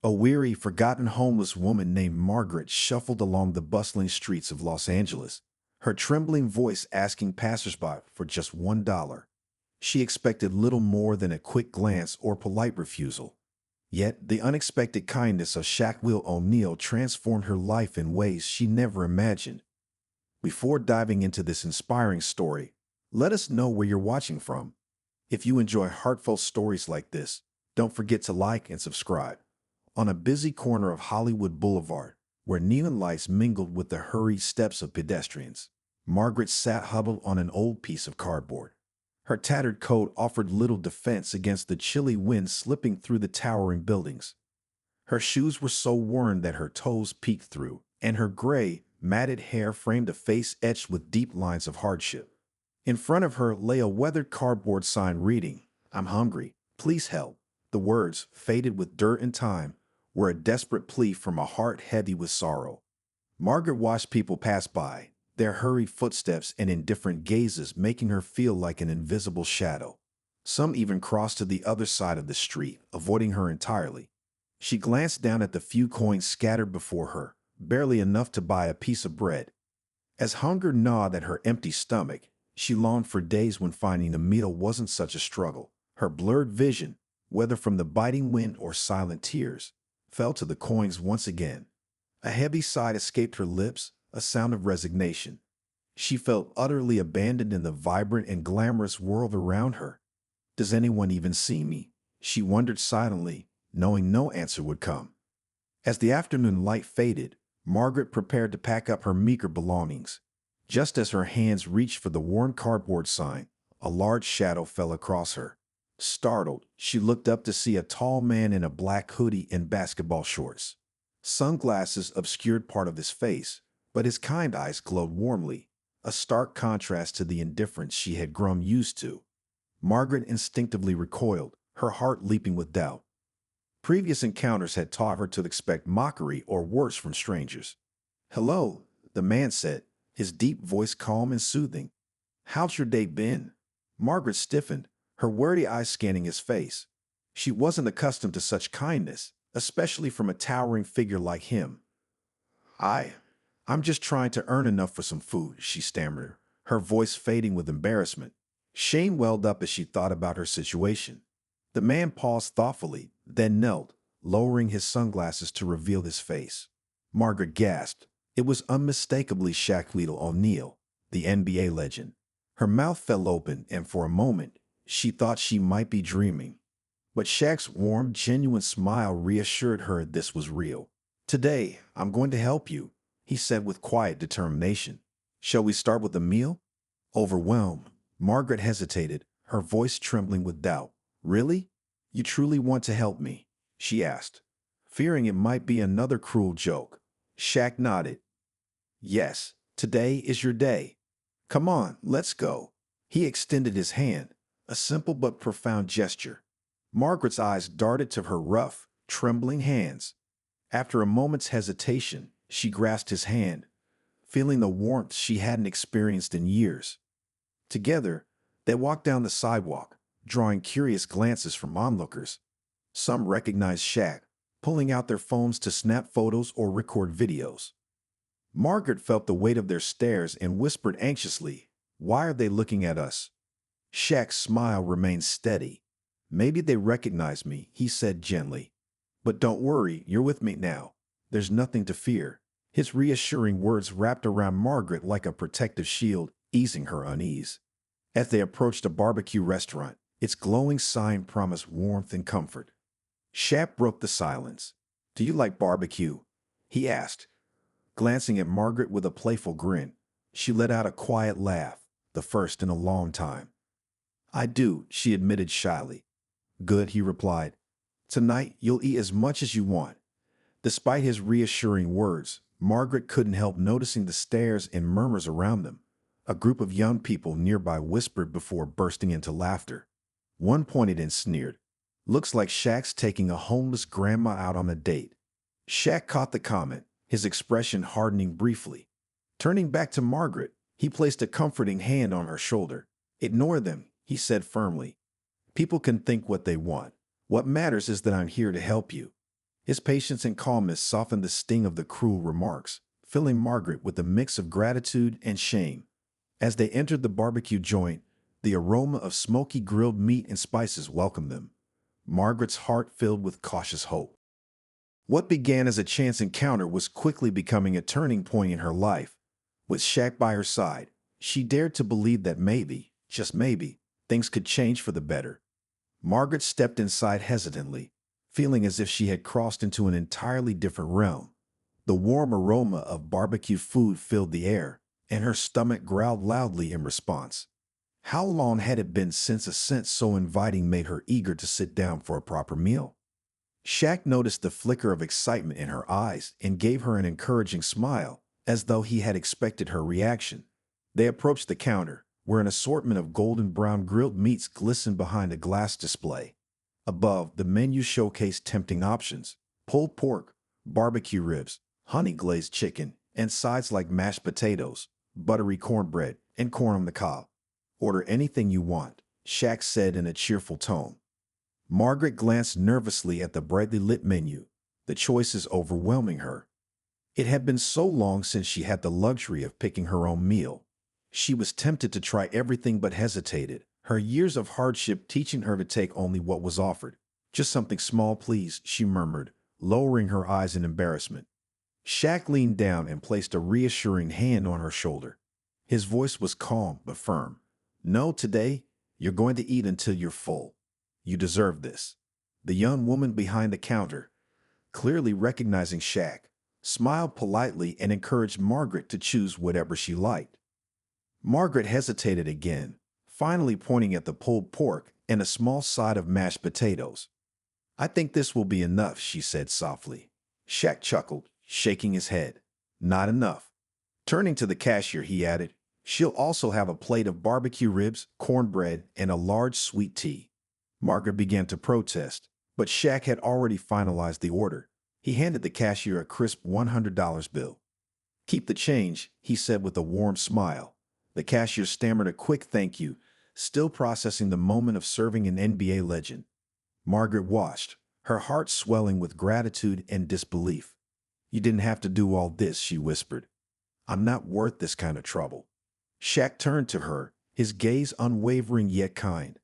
A weary, forgotten homeless woman named Margaret shuffled along the bustling streets of Los Angeles, her trembling voice asking passersby for just $1. She expected little more than a quick glance or polite refusal. Yet the unexpected kindness of Shaquille O'Neal transformed her life in ways she never imagined. Before diving into this inspiring story, let us know where you're watching from. If you enjoy heartfelt stories like this, don't forget to like and subscribe. On a busy corner of Hollywood Boulevard, where neon lights mingled with the hurried steps of pedestrians, Margaret sat huddled on an old piece of cardboard. Her tattered coat offered little defense against the chilly wind slipping through the towering buildings. Her shoes were so worn that her toes peeked through, and her gray, matted hair framed a face etched with deep lines of hardship. In front of her lay a weathered cardboard sign reading, "I'm hungry. Please help." The words, faded with dirt and time, were a desperate plea from a heart heavy with sorrow. Margaret watched people pass by, their hurried footsteps and indifferent gazes making her feel like an invisible shadow. Some even crossed to the other side of the street, avoiding her entirely. She glanced down at the few coins scattered before her, barely enough to buy a piece of bread. As hunger gnawed at her empty stomach, she longed for days when finding a meal wasn't such a struggle. Her blurred vision, whether from the biting wind or silent tears, fell to the coins once again. A heavy sigh escaped her lips, a sound of resignation. She felt utterly abandoned in the vibrant and glamorous world around her. Does anyone even see me? She wondered silently, knowing no answer would come. As the afternoon light faded, Margaret prepared to pack up her meager belongings. Just as her hands reached for the worn cardboard sign, a large shadow fell across her. Startled, she looked up to see a tall man in a black hoodie and basketball shorts. Sunglasses obscured part of his face, but his kind eyes glowed warmly, a stark contrast to the indifference she had grown used to. Margaret instinctively recoiled, her heart leaping with doubt. Previous encounters had taught her to expect mockery or worse from strangers. "Hello," the man said, his deep voice calm and soothing. "How's your day been?" Margaret stiffened, her wary eyes scanning his face. She wasn't accustomed to such kindness, especially from a towering figure like him. I, I'm just trying to earn enough for some food," she stammered, her voice fading with embarrassment. Shame welled up as she thought about her situation. The man paused thoughtfully, then knelt, lowering his sunglasses to reveal his face. Margaret gasped. It was unmistakably Shaquille O'Neal, the NBA legend. Her mouth fell open, and for a moment, she thought she might be dreaming. But Shaq's warm, genuine smile reassured her this was real. "Today, I'm going to help you," he said with quiet determination. "Shall we start with a meal?" Overwhelmed, Margaret hesitated, her voice trembling with doubt. "Really? You truly want to help me?" she asked, fearing it might be another cruel joke. Shaq nodded. "Yes, today is your day. Come on, let's go." He extended his hand, a simple but profound gesture. Margaret's eyes darted to her rough, trembling hands. After a moment's hesitation, she grasped his hand, feeling the warmth she hadn't experienced in years. Together, they walked down the sidewalk, drawing curious glances from onlookers. Some recognized Shaq, pulling out their phones to snap photos or record videos. Margaret felt the weight of their stares and whispered anxiously, "Why are they looking at us?" Shaq's smile remained steady. "Maybe they recognize me," he said gently. "But don't worry, you're with me now. There's nothing to fear." His reassuring words wrapped around Margaret like a protective shield, easing her unease. As they approached a barbecue restaurant, its glowing sign promised warmth and comfort. Shaq broke the silence. "Do you like barbecue?" he asked, glancing at Margaret with a playful grin. She let out a quiet laugh, the first in a long time. "I do," she admitted shyly. "Good," he replied. "Tonight you'll eat as much as you want." Despite his reassuring words, Margaret couldn't help noticing the stares and murmurs around them. A group of young people nearby whispered before bursting into laughter. One pointed and sneered. "Looks like Shaq's taking a homeless grandma out on a date." Shaq caught the comment, his expression hardening briefly. Turning back to Margaret, he placed a comforting hand on her shoulder. "Ignore them," he said firmly. "People can think what they want. What matters is that I'm here to help you." His patience and calmness softened the sting of the cruel remarks, filling Margaret with a mix of gratitude and shame. As they entered the barbecue joint, the aroma of smoky grilled meat and spices welcomed them. Margaret's heart filled with cautious hope. What began as a chance encounter was quickly becoming a turning point in her life. With Shaq by her side, she dared to believe that maybe, just maybe, things could change for the better. Margaret stepped inside hesitantly, feeling as if she had crossed into an entirely different realm. The warm aroma of barbecue food filled the air, and her stomach growled loudly in response. How long had it been since a scent so inviting made her eager to sit down for a proper meal? Shaq noticed the flicker of excitement in her eyes and gave her an encouraging smile, as though he had expected her reaction. They approached the counter, where an assortment of golden brown grilled meats glistened behind a glass display. Above, the menu showcased tempting options: pulled pork, barbecue ribs, honey-glazed chicken, and sides like mashed potatoes, buttery cornbread, and corn on the cob. "Order anything you want," Shaq said in a cheerful tone. Margaret glanced nervously at the brightly lit menu, the choices overwhelming her. It had been so long since she had the luxury of picking her own meal. She was tempted to try everything but hesitated, her years of hardship teaching her to take only what was offered. "Just something small, please," she murmured, lowering her eyes in embarrassment. Shaq leaned down and placed a reassuring hand on her shoulder. His voice was calm but firm. "No, today, you're going to eat until you're full. You deserve this." The young woman behind the counter, clearly recognizing Shaq, smiled politely and encouraged Margaret to choose whatever she liked. Margaret hesitated again, finally pointing at the pulled pork and a small side of mashed potatoes. "I think this will be enough," she said softly. Shaq chuckled, shaking his head. "Not enough." Turning to the cashier, he added, "She'll also have a plate of barbecue ribs, cornbread, and a large sweet tea." Margaret began to protest, but Shaq had already finalized the order. He handed the cashier a crisp $100 bill. "Keep the change," he said with a warm smile. The cashier stammered a quick thank you, still processing the moment of serving an NBA legend. Margaret watched, her heart swelling with gratitude and disbelief. "You didn't have to do all this," she whispered. "I'm not worth this kind of trouble." Shaq turned to her, his gaze unwavering yet kind.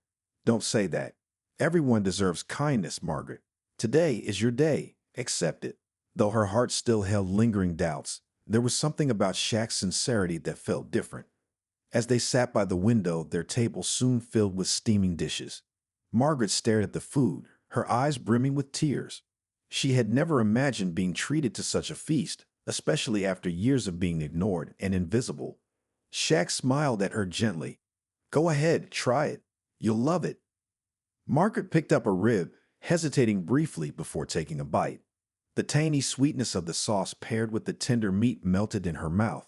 "Don't say that. Everyone deserves kindness, Margaret. Today is your day. Accept it." Though her heart still held lingering doubts, there was something about Shaq's sincerity that felt different. As they sat by the window, their table soon filled with steaming dishes. Margaret stared at the food, her eyes brimming with tears. She had never imagined being treated to such a feast, especially after years of being ignored and invisible. Shaq smiled at her gently. "Go ahead, try it. You'll love it." Margaret picked up a rib, hesitating briefly before taking a bite. The tangy sweetness of the sauce paired with the tender meat melted in her mouth.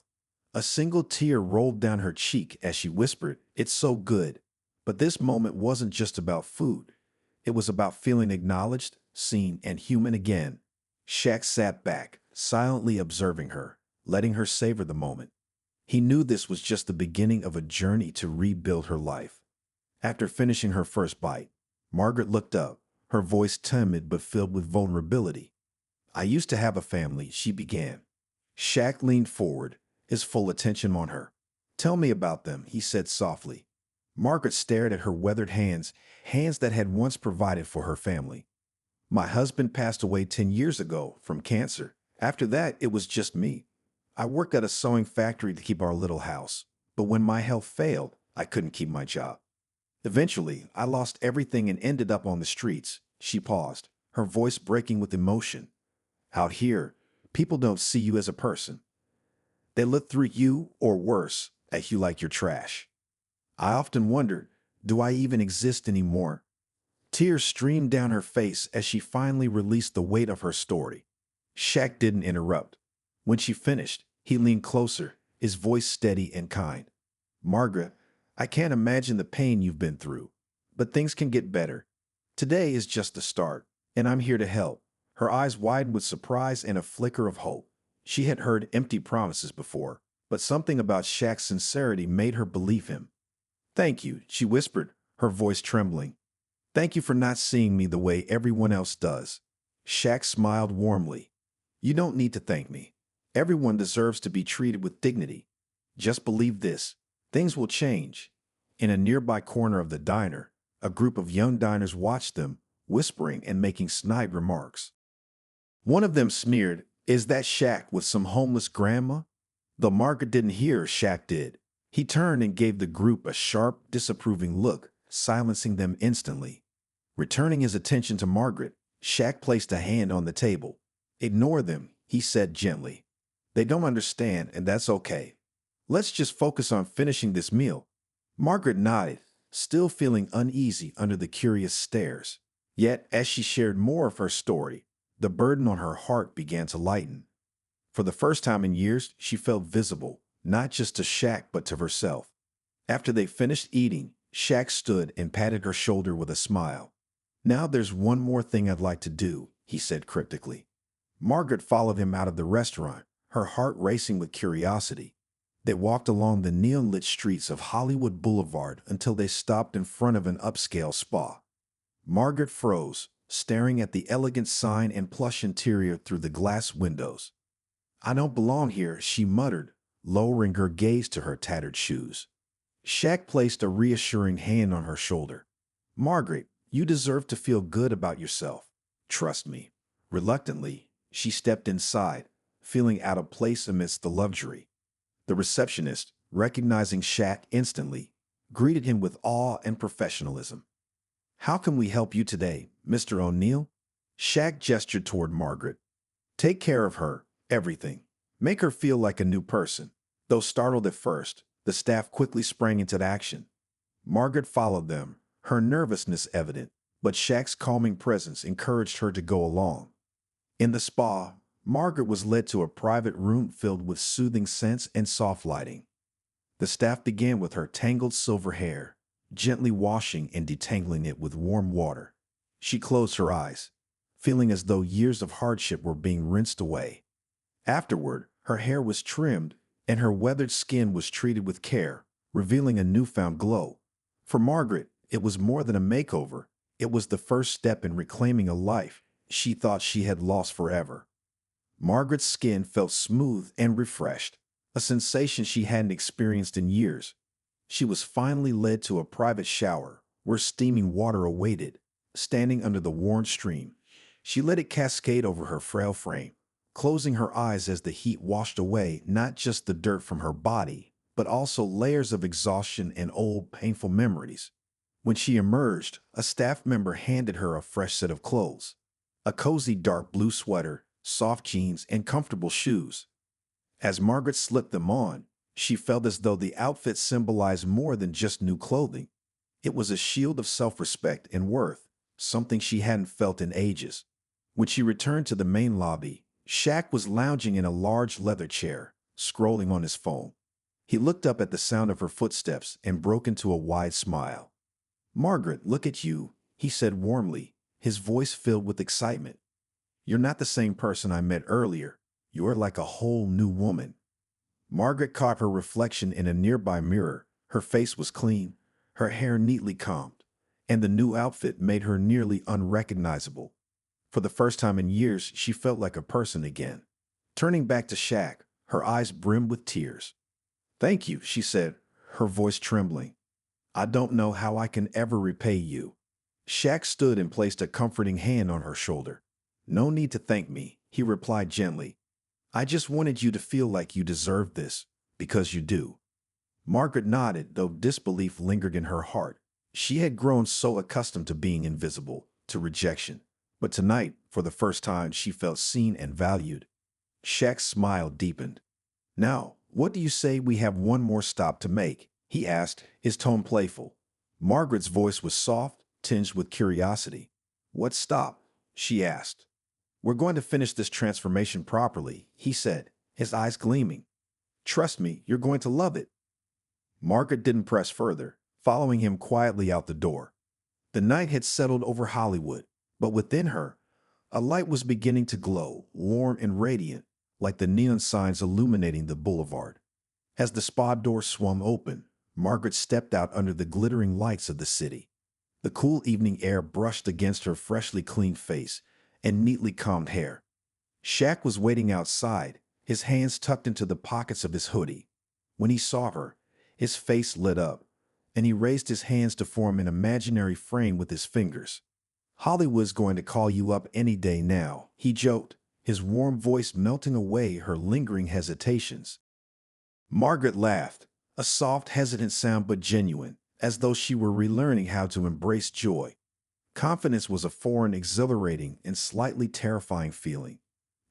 A single tear rolled down her cheek as she whispered, "It's so good." But this moment wasn't just about food. It was about feeling acknowledged, seen, and human again. Shaq sat back, silently observing her, letting her savor the moment. He knew this was just the beginning of a journey to rebuild her life. After finishing her first bite, Margaret looked up, her voice timid but filled with vulnerability. "I used to have a family," she began. Shaq leaned forward, his full attention on her. "Tell me about them," he said softly. Margaret stared at her weathered hands, hands that had once provided for her family. "My husband passed away 10 years ago from cancer. After that, it was just me. I worked at a sewing factory to keep our little house, but when my health failed, I couldn't keep my job. Eventually, I lost everything and ended up on the streets." She paused, her voice breaking with emotion. "Out here, people don't see you as a person. They look through you, or worse, at you like you're trash. I often wondered, do I even exist anymore?" Tears streamed down her face as she finally released the weight of her story. Shaq didn't interrupt. When she finished, he leaned closer, his voice steady and kind. "Margaret, I can't imagine the pain you've been through, but things can get better. Today is just the start, and I'm here to help." Her eyes widened with surprise and a flicker of hope. She had heard empty promises before, but something about Shaq's sincerity made her believe him. "Thank you," she whispered, her voice trembling. "Thank you for not seeing me the way everyone else does." Shaq smiled warmly. You don't need to thank me. Everyone deserves to be treated with dignity. Just believe this. Things will change. In a nearby corner of the diner, a group of young diners watched them, whispering and making snide remarks. One of them sneered, "Is that Shaq with some homeless grandma?" Though Margaret didn't hear, Shaq did. He turned and gave the group a sharp, disapproving look, silencing them instantly. Returning his attention to Margaret, Shaq placed a hand on the table. "Ignore them," he said gently. "They don't understand, and that's okay. Let's just focus on finishing this meal." Margaret nodded, still feeling uneasy under the curious stares. Yet, as she shared more of her story, the burden on her heart began to lighten. For the first time in years, she felt visible, not just to Shaq but to herself. After they finished eating, Shaq stood and patted her shoulder with a smile. "Now there's one more thing I'd like to do," he said cryptically. Margaret followed him out of the restaurant, her heart racing with curiosity. They walked along the neon-lit streets of Hollywood Boulevard until they stopped in front of an upscale spa. Margaret froze, staring at the elegant sign and plush interior through the glass windows. "I don't belong here," she muttered, lowering her gaze to her tattered shoes. Shaq placed a reassuring hand on her shoulder. "Margaret, you deserve to feel good about yourself. Trust me." Reluctantly, she stepped inside, feeling out of place amidst the luxury. The receptionist, recognizing Shaq instantly, greeted him with awe and professionalism. "How can we help you today, Mr. O'Neill?" Shaq gestured toward Margaret. "Take care of her, everything. Make her feel like a new person." Though startled at first, the staff quickly sprang into action. Margaret followed them, her nervousness evident, but Shaq's calming presence encouraged her to go along. In the spa, Margaret was led to a private room filled with soothing scents and soft lighting. The staff began with her tangled silver hair, gently washing and detangling it with warm water. She closed her eyes, feeling as though years of hardship were being rinsed away. Afterward, her hair was trimmed and her weathered skin was treated with care, revealing a newfound glow. For Margaret, it was more than a makeover. It was the first step in reclaiming a life she thought she had lost forever. Margaret's skin felt smooth and refreshed, a sensation she hadn't experienced in years. She was finally led to a private shower where steaming water awaited. Standing under the warm stream, she let it cascade over her frail frame, closing her eyes as the heat washed away not just the dirt from her body, but also layers of exhaustion and old, painful memories. When she emerged, a staff member handed her a fresh set of clothes, a cozy dark blue sweater, soft jeans, and comfortable shoes. As Margaret slipped them on, she felt as though the outfit symbolized more than just new clothing. It was a shield of self-respect and worth, something she hadn't felt in ages. When she returned to the main lobby, Shaq was lounging in a large leather chair, scrolling on his phone. He looked up at the sound of her footsteps and broke into a wide smile. "Margaret, look at you," he said warmly, his voice filled with excitement. "You're not the same person I met earlier. You're like a whole new woman." Margaret caught her reflection in a nearby mirror. Her face was clean, her hair neatly combed, and the new outfit made her nearly unrecognizable. For the first time in years, she felt like a person again. Turning back to Shaq, her eyes brimmed with tears. "Thank you," she said, her voice trembling. "I don't know how I can ever repay you." Shaq stood and placed a comforting hand on her shoulder. "No need to thank me," he replied gently. "I just wanted you to feel like you deserved this, because you do." Margaret nodded, though disbelief lingered in her heart. She had grown so accustomed to being invisible, to rejection. But tonight, for the first time, she felt seen and valued. Shaq's smile deepened. "Now, what do you say we have one more stop to make?" he asked, his tone playful. Margaret's voice was soft, tinged with curiosity. "What stop?" she asked. "We're going to finish this transformation properly," he said, his eyes gleaming. "Trust me, you're going to love it." Margaret didn't press further, following him quietly out the door. The night had settled over Hollywood, but within her, a light was beginning to glow, warm and radiant, like the neon signs illuminating the boulevard. As the spa door swung open, Margaret stepped out under the glittering lights of the city. The cool evening air brushed against her freshly cleaned face, and neatly combed hair. Shaq was waiting outside, his hands tucked into the pockets of his hoodie. When he saw her, his face lit up, and he raised his hands to form an imaginary frame with his fingers. "Hollywood's going to call you up any day now," he joked, his warm voice melting away her lingering hesitations. Margaret laughed, a soft, hesitant sound but genuine, as though she were relearning how to embrace joy. Confidence was a foreign, exhilarating, and slightly terrifying feeling.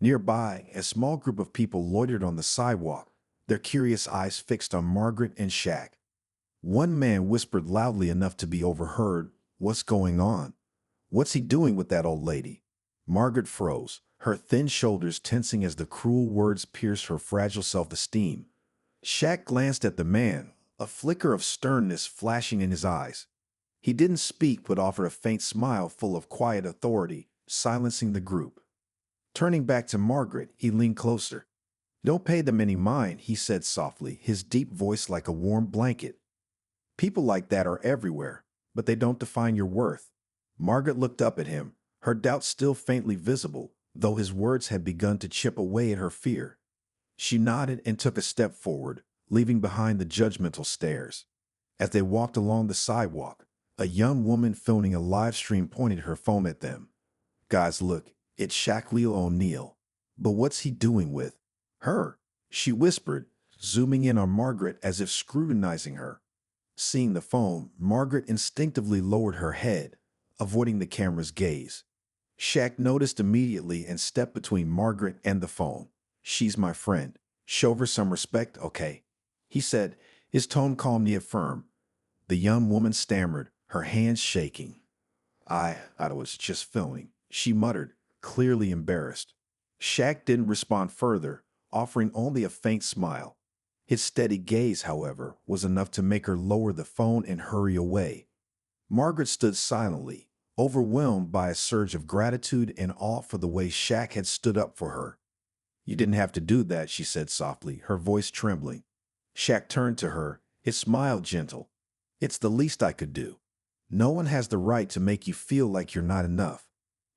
Nearby, a small group of people loitered on the sidewalk, their curious eyes fixed on Margaret and Shaq. One man whispered loudly enough to be overheard, "What's going on? What's he doing with that old lady?" Margaret froze, her thin shoulders tensing as the cruel words pierced her fragile self-esteem. Shaq glanced at the man, a flicker of sternness flashing in his eyes. He didn't speak but offered a faint smile full of quiet authority, silencing the group. Turning back to Margaret, he leaned closer. "Don't pay them any mind," he said softly, his deep voice like a warm blanket. "People like that are everywhere, but they don't define your worth." Margaret looked up at him, her doubt still faintly visible, though his words had begun to chip away at her fear. She nodded and took a step forward, leaving behind the judgmental stares. As they walked along the sidewalk, a young woman filming a live stream pointed her phone at them. "Guys, look, it's Shaquille O'Neal. But what's he doing with her?" she whispered, zooming in on Margaret as if scrutinizing her. Seeing the phone, Margaret instinctively lowered her head, avoiding the camera's gaze. Shaq noticed immediately and stepped between Margaret and the phone. "She's my friend. Show her some respect, okay?" he said, his tone calm yet firm. The young woman stammered, her hands shaking. I was just filming," she muttered, clearly embarrassed. Shaq didn't respond further, offering only a faint smile. His steady gaze, however, was enough to make her lower the phone and hurry away. Margaret stood silently, overwhelmed by a surge of gratitude and awe for the way Shaq had stood up for her. "You didn't have to do that," she said softly, her voice trembling. Shaq turned to her, his smile gentle. "It's the least I could do. No one has the right to make you feel like you're not enough."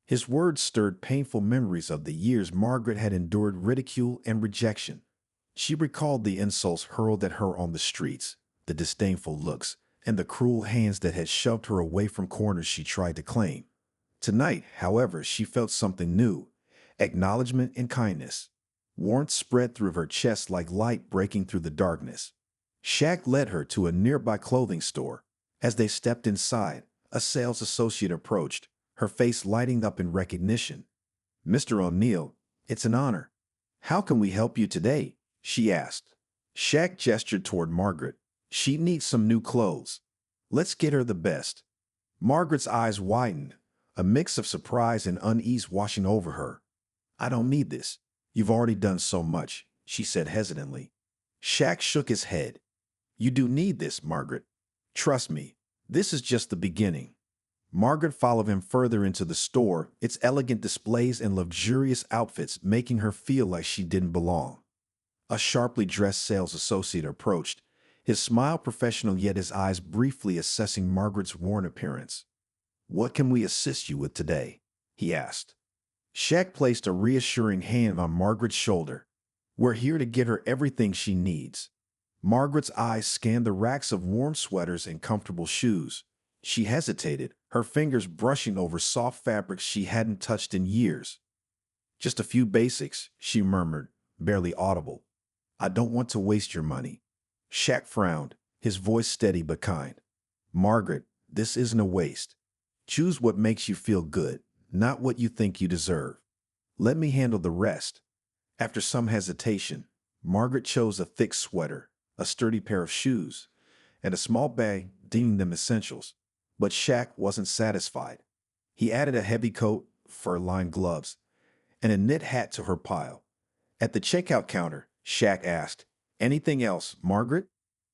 His words stirred painful memories of the years Margaret had endured ridicule and rejection. She recalled the insults hurled at her on the streets, the disdainful looks, and the cruel hands that had shoved her away from corners she tried to claim. Tonight, however, she felt something new, acknowledgement and kindness. Warmth spread through her chest like light breaking through the darkness. Shaq led her to a nearby clothing store. As they stepped inside, a sales associate approached, her face lighting up in recognition. "Mr. O'Neal, it's an honor. How can we help you today?" she asked. Shaq gestured toward Margaret. "She needs some new clothes. Let's get her the best." Margaret's eyes widened, a mix of surprise and unease washing over her. "I don't need this. You've already done so much," she said hesitantly. Shaq shook his head. "You do need this, Margaret. Trust me, this is just the beginning." Margaret followed him further into the store, its elegant displays and luxurious outfits making her feel like she didn't belong. A sharply dressed sales associate approached, his smile professional yet his eyes briefly assessing Margaret's worn appearance. "What can we assist you with today?" he asked. Shaq placed a reassuring hand on Margaret's shoulder. "We're here to get her everything she needs." Margaret's eyes scanned the racks of warm sweaters and comfortable shoes. She hesitated, her fingers brushing over soft fabrics she hadn't touched in years. "Just a few basics," she murmured, barely audible. "I don't want to waste your money." Shaq frowned, his voice steady but kind. "Margaret, this isn't a waste. Choose what makes you feel good, not what you think you deserve. Let me handle the rest." After some hesitation, Margaret chose a thick sweater, a sturdy pair of shoes, and a small bag, deeming them essentials. But Shaq wasn't satisfied. He added a heavy coat, fur-lined gloves, and a knit hat to her pile. At the checkout counter, Shaq asked, "Anything else, Margaret?"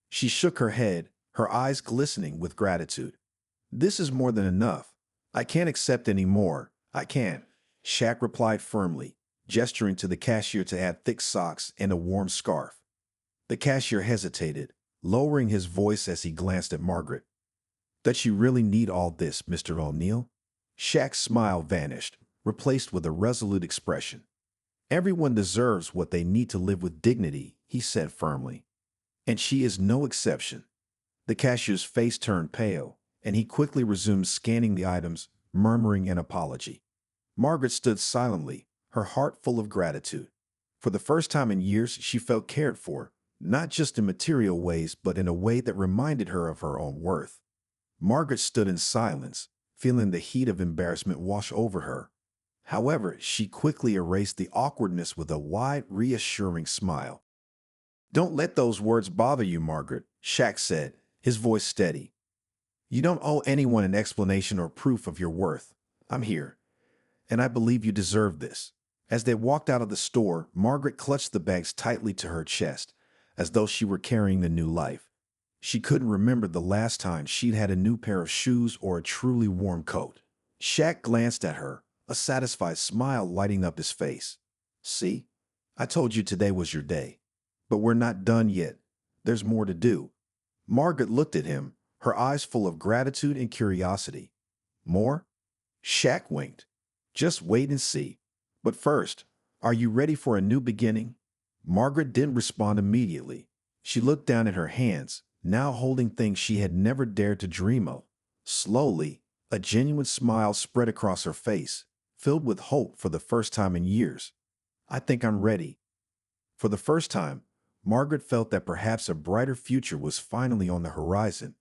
She shook her head, her eyes glistening with gratitude. "This is more than enough. I can't accept any more. I can't," Shaq replied firmly, gesturing to the cashier to add thick socks and a warm scarf. The cashier hesitated, lowering his voice as he glanced at Margaret. "Does she really need all this, Mr. O'Neal?" Shaq's smile vanished, replaced with a resolute expression. Everyone deserves what they need to live with dignity, he said firmly. And she is no exception. The cashier's face turned pale, and he quickly resumed scanning the items, murmuring an apology. Margaret stood silently, her heart full of gratitude. For the first time in years, she felt cared for, not just in material ways, but in a way that reminded her of her own worth. Margaret stood in silence, feeling the heat of embarrassment wash over her. However, she quickly erased the awkwardness with a wide, reassuring smile. "Don't let those words bother you, Margaret," Shaq said, his voice steady. "You don't owe anyone an explanation or proof of your worth. I'm here, and I believe you deserve this." As they walked out of the store, Margaret clutched the bags tightly to her chest, as though she were carrying a new life. She couldn't remember the last time she'd had a new pair of shoes or a truly warm coat. Shaq glanced at her, a satisfied smile lighting up his face. "See, I told you today was your day. But we're not done yet. There's more to do." Margaret looked at him, her eyes full of gratitude and curiosity. "More?" Shaq winked. "Just wait and see. But first, are you ready for a new beginning?" Margaret didn't respond immediately. She looked down at her hands, now holding things she had never dared to dream of. Slowly, a genuine smile spread across her face, filled with hope for the first time in years. "I think I'm ready." For the first time, Margaret felt that perhaps a brighter future was finally on the horizon.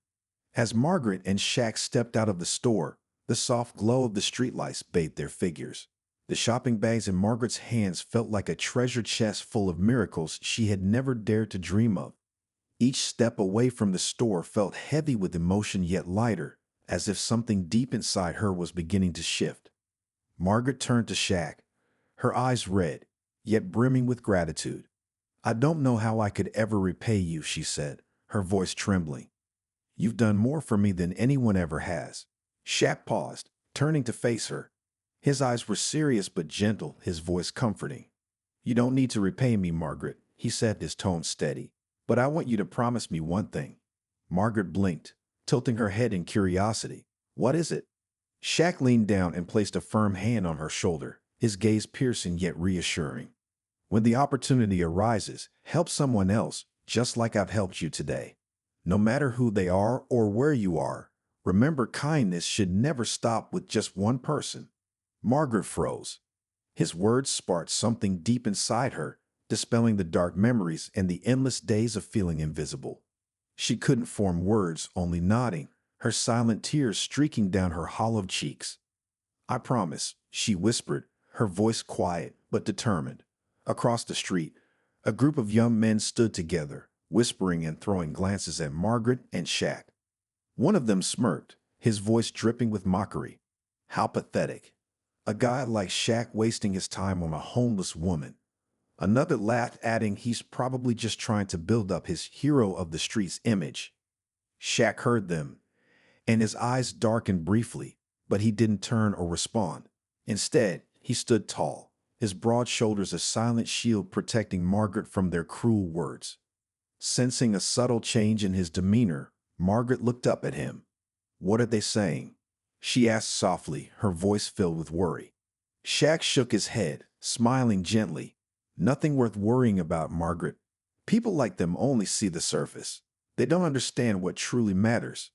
As Margaret and Shaq stepped out of the store, the soft glow of the streetlights bathed their figures. The shopping bags in Margaret's hands felt like a treasure chest full of miracles she had never dared to dream of. Each step away from the store felt heavy with emotion yet lighter, as if something deep inside her was beginning to shift. Margaret turned to Shaq, her eyes red, yet brimming with gratitude. "I don't know how I could ever repay you," she said, her voice trembling. "You've done more for me than anyone ever has." Shaq paused, turning to face her. His eyes were serious but gentle, his voice comforting. "You don't need to repay me, Margaret," he said, his tone steady. "But I want you to promise me one thing." Margaret blinked, tilting her head in curiosity. "What is it?" Shaq leaned down and placed a firm hand on her shoulder, his gaze piercing yet reassuring. "When the opportunity arises, help someone else, just like I've helped you today. No matter who they are or where you are, remember kindness should never stop with just one person." Margaret froze. His words sparked something deep inside her, dispelling the dark memories and the endless days of feeling invisible. She couldn't form words, only nodding, her silent tears streaking down her hollow cheeks. "I promise," she whispered, her voice quiet but determined. Across the street, a group of young men stood together, whispering and throwing glances at Margaret and Shaq. One of them smirked, his voice dripping with mockery. How pathetic. A guy like Shaq wasting his time on a homeless woman. Another laughed, adding he's probably just trying to build up his hero of the streets image. Shaq heard them, and his eyes darkened briefly, but he didn't turn or respond. Instead, he stood tall, his broad shoulders a silent shield protecting Margaret from their cruel words. Sensing a subtle change in his demeanor, Margaret looked up at him. "What are they saying?" she asked softly, her voice filled with worry. Shaq shook his head, smiling gently. "Nothing worth worrying about, Margaret. People like them only see the surface. They don't understand what truly matters."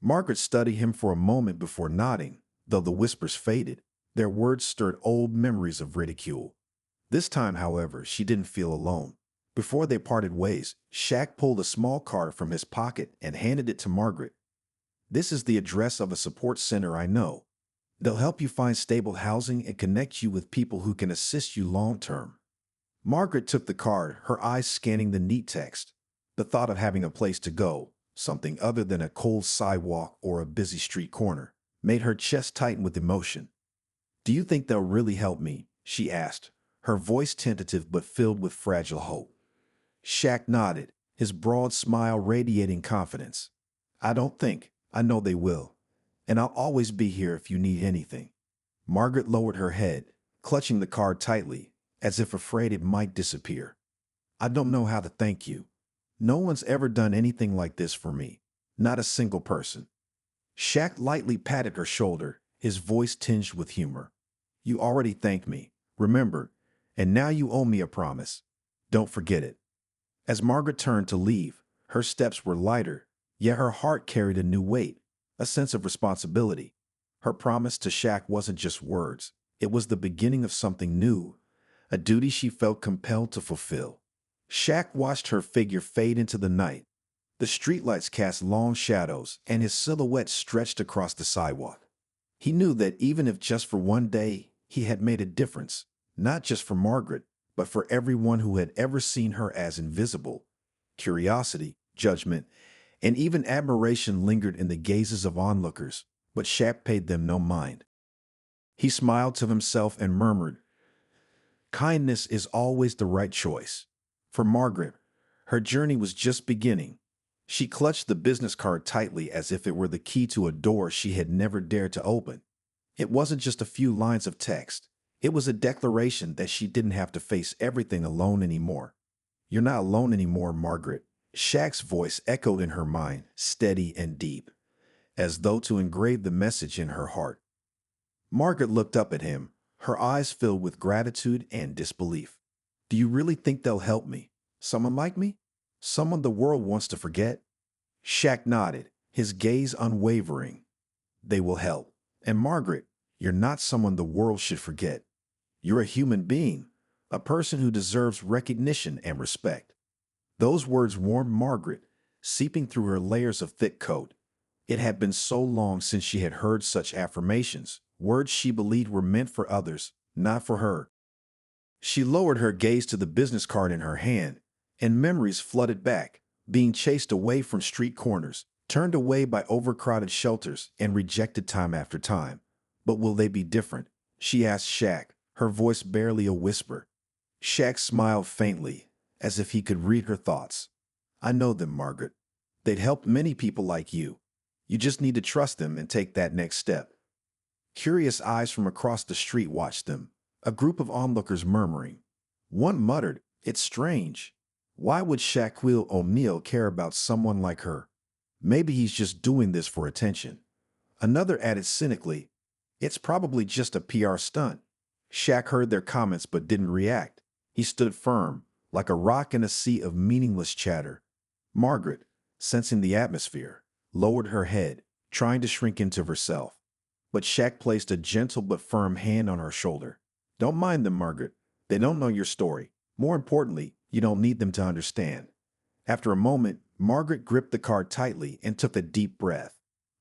Margaret studied him for a moment before nodding, though the whispers faded. Their words stirred old memories of ridicule. This time, however, she didn't feel alone. Before they parted ways, Shaq pulled a small card from his pocket and handed it to Margaret. "This is the address of a support center I know. They'll help you find stable housing and connect you with people who can assist you long-term." Margaret took the card, her eyes scanning the neat text. The thought of having a place to go, something other than a cold sidewalk or a busy street corner, made her chest tighten with emotion. "Do you think they'll really help me?" she asked, her voice tentative but filled with fragile hope. Shaq nodded, his broad smile radiating confidence. "I don't think. I know they will. And I'll always be here if you need anything." Margaret lowered her head, clutching the card tightly, as if afraid it might disappear. "I don't know how to thank you. No one's ever done anything like this for me. Not a single person." Shaq lightly patted her shoulder, his voice tinged with humor. You already thanked me. Remember, and now you owe me a promise. Don't forget it. As Margaret turned to leave, her steps were lighter, yet her heart carried a new weight, a sense of responsibility. Her promise to Shaq wasn't just words. It was the beginning of something new, a duty she felt compelled to fulfill. Shaq watched her figure fade into the night. The streetlights cast long shadows, and his silhouette stretched across the sidewalk. He knew that even if just for one day, he had made a difference, not just for Margaret, but for everyone who had ever seen her as invisible. Curiosity, judgment, and even admiration lingered in the gazes of onlookers, but Shaq paid them no mind. He smiled to himself and murmured, "Kindness is always the right choice." For Margaret, her journey was just beginning. She clutched the business card tightly as if it were the key to a door she had never dared to open. It wasn't just a few lines of text. It was a declaration that she didn't have to face everything alone anymore. "You're not alone anymore, Margaret." Shaq's voice echoed in her mind, steady and deep, as though to engrave the message in her heart. Margaret looked up at him, her eyes filled with gratitude and disbelief. "Do you really think they'll help me? Someone like me? Someone the world wants to forget?" Shaq nodded, his gaze unwavering. "They will help. And Margaret, you're not someone the world should forget. You're a human being, a person who deserves recognition and respect." Those words warmed Margaret, seeping through her layers of thick coat. It had been so long since she had heard such affirmations, words she believed were meant for others, not for her. She lowered her gaze to the business card in her hand, and memories flooded back, being chased away from street corners, turned away by overcrowded shelters, and rejected time after time. "But will they be different?" she asked Shaq, her voice barely a whisper. Shaq smiled faintly, as if he could read her thoughts. "I know them, Margaret. They'd help many people like you. You just need to trust them and take that next step." Curious eyes from across the street watched them, a group of onlookers murmuring. One muttered, "It's strange. Why would Shaquille O'Neal care about someone like her? Maybe he's just doing this for attention." Another added cynically, "It's probably just a PR stunt." Shaq heard their comments but didn't react. He stood firm, like a rock in a sea of meaningless chatter. Margaret, sensing the atmosphere, lowered her head, trying to shrink into herself. But Shaq placed a gentle but firm hand on her shoulder. "Don't mind them, Margaret. They don't know your story. More importantly, you don't need them to understand." After a moment, Margaret gripped the card tightly and took a deep breath.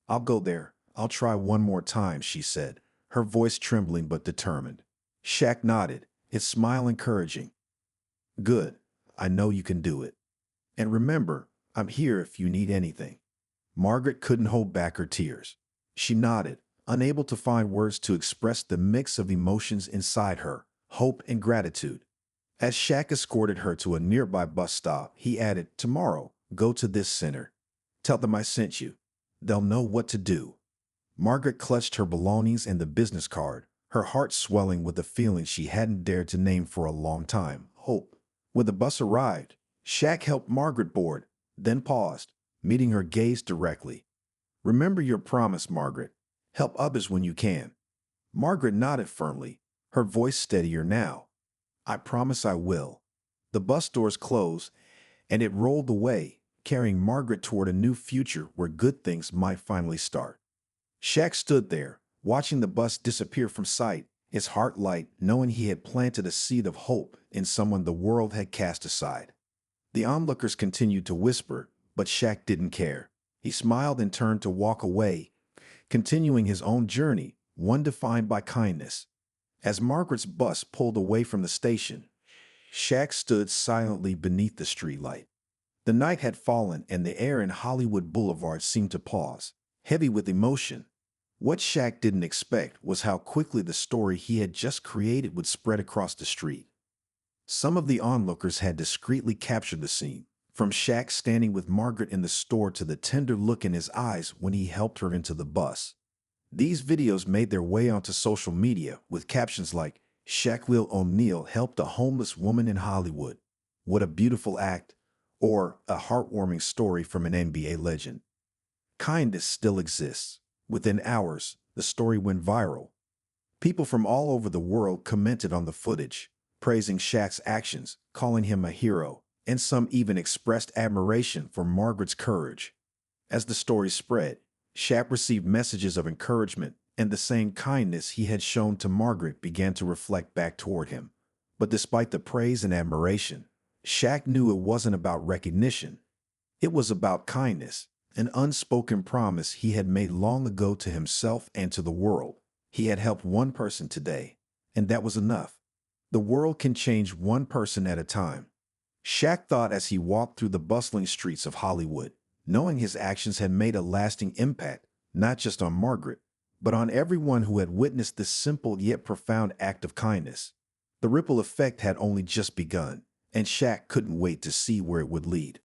"I'll go there. I'll try one more time," she said, her voice trembling but determined. Shaq nodded, his smile encouraging. "Good. I know you can do it. And remember, I'm here if you need anything." Margaret couldn't hold back her tears. She nodded, unable to find words to express the mix of emotions inside her, hope and gratitude. As Shaq escorted her to a nearby bus stop, he added, "Tomorrow, go to this center. Tell them I sent you. They'll know what to do." Margaret clutched her belongings and the business card, her heart swelling with a feeling she hadn't dared to name for a long time, hope. When the bus arrived, Shaq helped Margaret board, then paused, meeting her gaze directly. "Remember your promise, Margaret. Help others when you can." Margaret nodded firmly, her voice steadier now. "I promise I will." The bus doors closed, and it rolled away, carrying Margaret toward a new future where good things might finally start. Shaq stood there, watching the bus disappear from sight, his heart light, knowing he had planted a seed of hope in someone the world had cast aside. The onlookers continued to whisper, but Shaq didn't care. He smiled and turned to walk away, continuing his own journey, one defined by kindness. As Margaret's bus pulled away from the station, Shaq stood silently beneath the streetlight. The night had fallen and the air in Hollywood Boulevard seemed to pause, heavy with emotion. What Shaq didn't expect was how quickly the story he had just created would spread across the street. Some of the onlookers had discreetly captured the scene, from Shaq standing with Margaret in the store to the tender look in his eyes when he helped her into the bus. These videos made their way onto social media with captions like, "Shaquille O'Neal helped a homeless woman in Hollywood. What a beautiful act," or "A heartwarming story from an NBA legend." Kindness still exists. Within hours, the story went viral. People from all over the world commented on the footage, praising Shaq's actions, calling him a hero, and some even expressed admiration for Margaret's courage. As the story spread, Shaq received messages of encouragement, and the same kindness he had shown to Margaret began to reflect back toward him. But despite the praise and admiration, Shaq knew it wasn't about recognition. It was about kindness, an unspoken promise he had made long ago to himself and to the world. He had helped one person today, and that was enough. The world can change one person at a time. Shaq thought as he walked through the bustling streets of Hollywood, knowing his actions had made a lasting impact, not just on Margaret, but on everyone who had witnessed this simple yet profound act of kindness. The ripple effect had only just begun, and Shaq couldn't wait to see where it would lead.